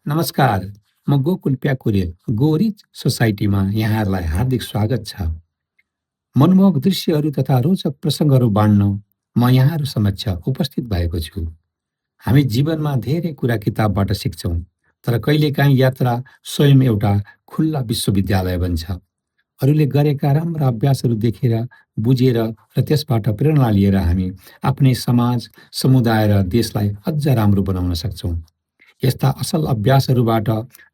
नमस्कार, म गोकुल प्याकुरेल गोरी सोसाइटीमा यहाँहरूलाई हार्दिक स्वागत छ। मनमोहक दृश्यहरू तथा रोचक प्रसङ्गहरू बाँड्न म यहाँहरू समक्ष उपस्थित भएको छु। हामी जीवनमा धेरै कुरा किताबबाट सिक्छौँ, तर कहिलेकाहीँ यात्रा स्वयं एउटा खुल्ला विश्वविद्यालय बन्छ। अरूले गरेका राम्रा अभ्यासहरू देखेर, बुझेर र त्यसबाट प्रेरणा लिएर हामी आफ्नै समाज, समुदाय र देशलाई अझ राम्रो बनाउन सक्छौँ। यस्ता असल अभ्यासहरूबाट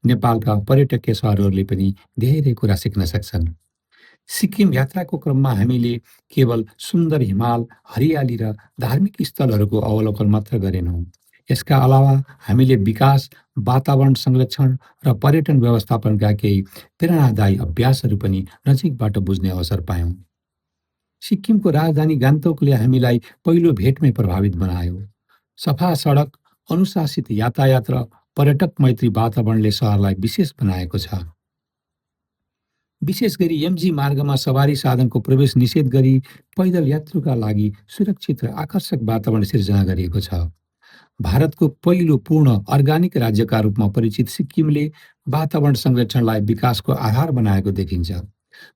नेपालका पर्यटकीय सहरहरूले पनि धेरै कुरा सिक्न सक्छन्। सिक्किम यात्राको क्रममा हामीले केवल सुन्दर हिमाल, हरियाली र धार्मिक स्थलहरूको अवलोकन मात्र गरेनौँ। यसका अलावा हामीले विकास, वातावरण संरक्षण र पर्यटन व्यवस्थापनका केही प्रेरणादायी अभ्यासहरू पनि नजिकबाट बुझ्ने अवसर पायौँ। सिक्किमको राजधानी गान्तोकले हामीलाई पहिलो भेटमै प्रभावित बनायो। सफा सडक, अनुशासित यातायात र पर्यटक मैत्री वातावरणले सहरलाई विशेष बनाएको छ। विशेष गरी एमजी मार्गमा सवारी साधनको प्रवेश निषेध गरी पैदल यात्रुका लागि सुरक्षित र आकर्षक वातावरण सिर्जना गरिएको छ। भारतको पहिलो पूर्ण अर्गानिक राज्यका रूपमा परिचित सिक्किमले वातावरण संरक्षणलाई विकासको आधार बनाएको देखिन्छ।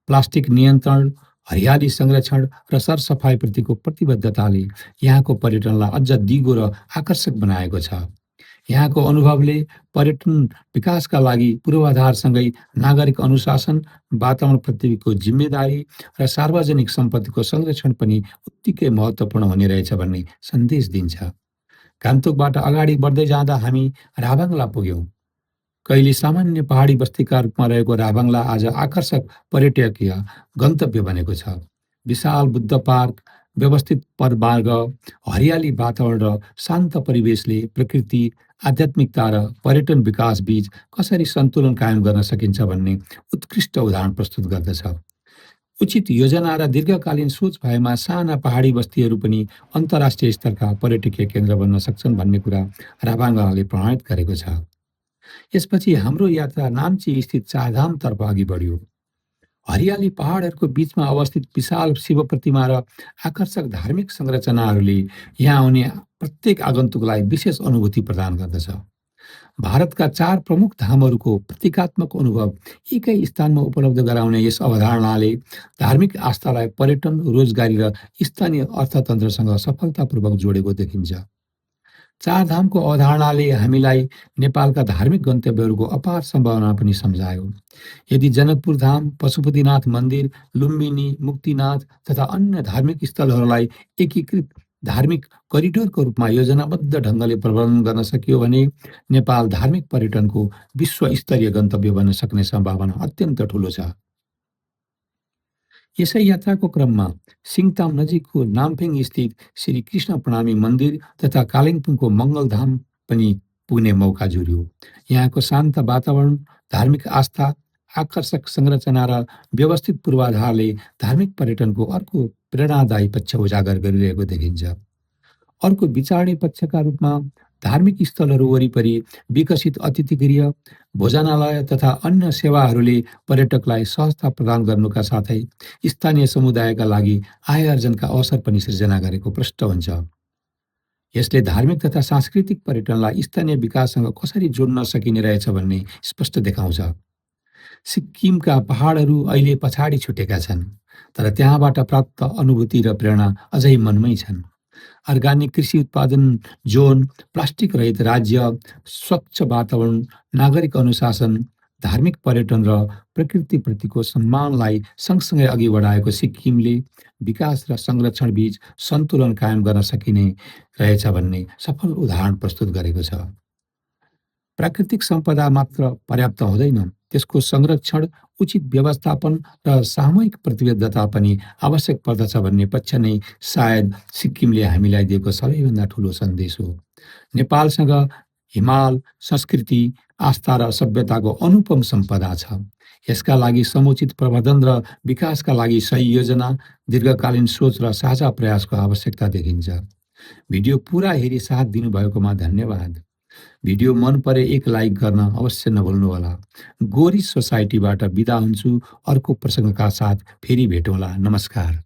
प्लास्टिक नियन्त्रण, हरियाली संरक्षण र सरसफाइप्रतिको प्रतिबद्धताले यहाँको पर्यटनलाई अझ दिगो र आकर्षक बनाएको छ। यहाँको अनुभवले पर्यटन विकासका लागि पूर्वाधारसँगै नागरिक अनुशासन, वातावरणप्रतिको जिम्मेदारी र सार्वजनिक सम्पत्तिको संरक्षण पनि उत्तिकै महत्त्वपूर्ण हुने रहेछ भन्ने सन्देश दिन्छ। गान्तोकबाट अगाडि बढ्दै जाँदा हामी राभाङला पुग्यौँ। कहिले सामान्य पहाडी बस्तीका रूपमा रहेको राभाङला आज आकर्षक पर्यटकीय गन्तव्य बनेको छ। विशाल बुद्ध पार्क, व्यवस्थित परमार्ग, हरियाली वातावरण र शान्त परिवेशले प्रकृति, आध्यात्मिकता र पर्यटन विकास बीच कसरी सन्तुलन कायम गर्न सकिन्छ भन्ने उत्कृष्ट उदाहरण प्रस्तुत गर्दछ। उचित योजना र दीर्घकालीन सोच भएमा साना पहाडी बस्तीहरू पनि अन्तर्राष्ट्रिय स्तरका पर्यटकीय केन्द्र बन्न सक्छन् भन्ने कुरा राभाङलाले प्रमाणित गरेको छ। यसपछि हाम्रो यात्रा नाम्ची स्थित चारधामतर्फ अघि बढ्यो। हरियाली पहाडहरूको बीचमा अवस्थित विशाल शिव प्रतिमा र आकर्षक धार्मिक संरचनाहरूले यहाँ आउने प्रत्येक आगन्तुकलाई विशेष अनुभूति प्रदान गर्दछ। भारतका चार प्रमुख धामहरूको प्रतीकात्मक अनुभव एकै स्थानमा उपलब्ध गराउने यस अवधारणाले धार्मिक आस्थालाई पर्यटन, रोजगारी र स्थानीय अर्थतन्त्रसँग सफलतापूर्वक जोडेको देखिन्छ। चारधामको अवधारणाले हामीलाई नेपालका धार्मिक गन्तव्यहरूको अपार सम्भावना पनि सम्झायो। यदि जनकपुर धाम, पशुपतिनाथ मन्दिर, लुम्बिनी, मुक्तिनाथ तथा अन्य धार्मिक स्थलहरूलाई एकीकृत धार्मिक करिडोरको रूपमा योजनाबद्ध ढङ्गले प्रबन्धन गर्न सकियो भने नेपाल धार्मिक पर्यटनको विश्वस्तरीय गन्तव्य बन्न सक्ने सम्भावना अत्यन्त ठूलो छ। यसै यात्राको क्रममा सिङताम नजिकको नाम्फेङ स्थित श्री कृष्ण प्रणामी मन्दिर तथा कालिम्पोङको मङ्गलधाम पनि पुग्ने मौका जुर्यो। यहाँको शान्त वातावरण, धार्मिक आस्था, आकर्षक संरचना र व्यवस्थित पूर्वाधारले धार्मिक पर्यटनको अर्को प्रेरणादायी पक्ष उजागर गरिरहेको देखिन्छ। अर्को विचारणे पक्षका रूपमा धार्मिक स्थलहरू वरिपरि विकसित अतिथि गृह, भोजनालय तथा अन्य सेवाहरूले पर्यटकलाई सहजता प्रदान गर्नुका साथै स्थानीय समुदायका लागि आय आर्जनका अवसर पनि सिर्जना गरेको प्रष्ट हुन्छ। यसले धार्मिक तथा सांस्कृतिक पर्यटनलाई स्थानीय विकाससँग कसरी जोड्न सकिने रहेछ भन्ने स्पष्ट देखाउँछ। सिक्किमका पहाडहरू अहिले पछाडि छुटेका छन्, तर त्यहाँबाट प्राप्त अनुभूति र प्रेरणा अझै मनमै छन्। अर्गानिक कृषि उत्पादन जोन, प्लास्टिक रहित राज्य, स्वच्छ वातावरण, नागरिक अनुशासन, धार्मिक पर्यटन र प्रकृतिप्रतिको सम्मानलाई सँगसँगै अघि बढाएको सिक्किमले विकास र संरक्षण बीच सन्तुलन कायम गर्न सकिने रहेछ भन्ने सफल उदाहरण प्रस्तुत गरेको छ। प्राकृतिक सम्पदा मात्र पर्याप्त हुँदैन, त्यसको संरक्षण, उचित व्यवस्थापन र सामूहिक प्रतिबद्धता पनि आवश्यक पर्दछ भन्ने पक्ष नै सायद सिक्किमले हामीलाई दिएको सबैभन्दा ठूलो सन्देश हो। नेपालसँग हिमाल, संस्कृति, आस्था र सभ्यताको अनुपम सम्पदा छ। यसका लागि समुचित प्रबन्धन र विकासका लागि सही योजना, दीर्घकालीन सोच र साझा प्रयासको आवश्यकता देखिन्छ। भिडियो पुरा हेरी साथ दिनुभएकोमा धन्यवाद। भिडियो मन परे एक लाइक गर्न अवश्य नभुल्नुहोला। गोरी सोसाइटीबाट बिदा हुन्छु। अर्को प्रसङ्गका साथ फेरि भेटौँला। नमस्कार।